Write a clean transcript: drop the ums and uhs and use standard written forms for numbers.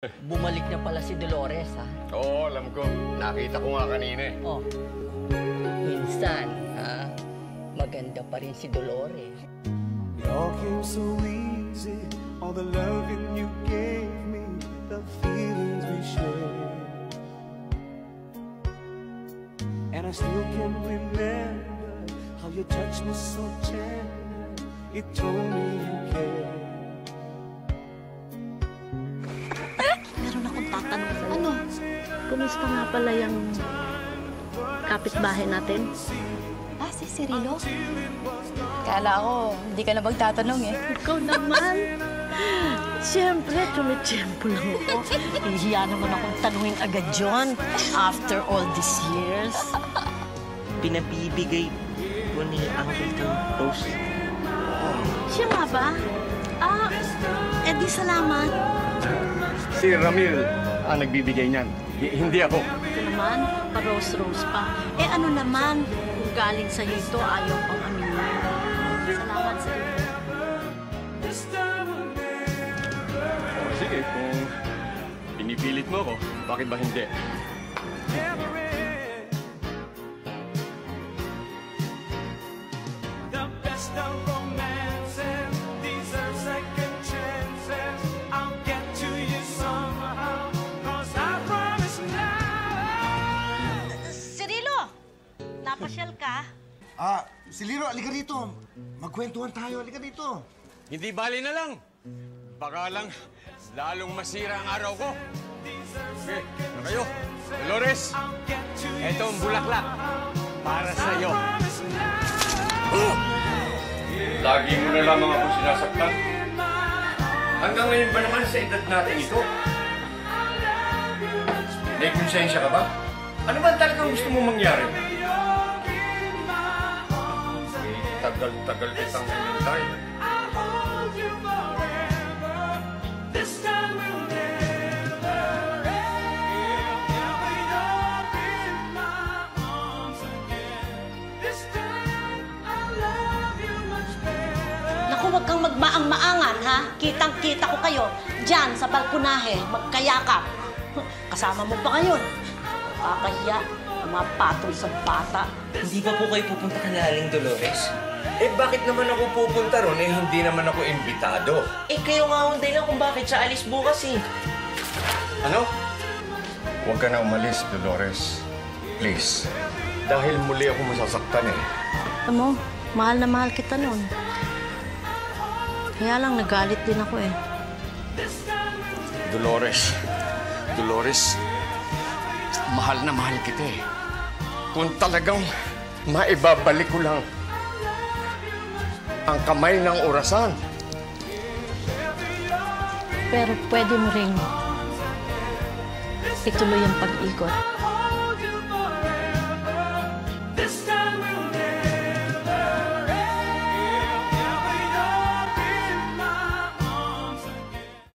Bumalik na pala si Dolores, ha? Oo, alam ko. Nakita ko nga kanina eh. Oh, minsan, ha? Maganda pa rin si Dolores. It all came so easy, all the loving you gave me, the feelings we shared. And I still can remember how you touched me so tender. It told me you cared. Meron akong tatanong. Ano? Kumusta nga pala yung kapitbahay natin? Ah, si Cirilo? Kala ko, hindi ka na magtatanong eh. Ikaw naman. Siyempre, tumitsyempo lang ako. Ihiya naman akong tanungin agad yun after all these years. Pinabibigay po ni Uncle to Rose. Siya nga ba? Ah, edi salamat. Si Ramil ang nagbibigay niyan. Hindi ako. Ito naman, pa-rose-rose pa. Eh ano naman, kung galing sa'yo ito, ayaw pang aminin. Salamat sa'yo. Sige, kung pinipilit mo ako, bakit ba hindi? The best of romances deserve second chances. I'll get to you somehow, 'cause I promise now. Cirilo! Napasyal ka? Si Liro, halika dito. Magkwentuhan tayo, halika dito. Hindi bali na lang. Baka lang lalong masira ang araw ko. Okay, na kayo. Dolores, eto ang bulaklak para sa'yo. Lagi mo na lamang ako sinasaktan. Hanggang ngayon ba naman sa edad natin ito? May konsensya ka ba? Ano ba talagang gusto mo mangyari? Tagal-tagal kitang hinintay. Naku, huwag kang magmaang-maangan, ha? Kitang-kita ko kayo dyan sa balkonahe, magkayakap. Kasama mo pa ngayon. Kakahiya, ang mga patol sa bata. Hindi ba po kayo pupunta ka na Aling Dolores? Eh, bakit naman ako pupunta ron? Eh, hindi naman ako imbitado. Eh, kayo nga ang dahilan kung bakit siya alis bukas eh. Ano? Huwag ka na umalis, Dolores. Please. Dahil muli ako masasaktan eh. Alam mo, mahal na mahal kita noon. Kaya lang, nagalit din ako eh. Dolores. Dolores, mahal na mahal kita eh. Kung talagang maibabalik ko lang ang kamay ng orasan. Pero pwede mo ring ituloy ang pag-ikot.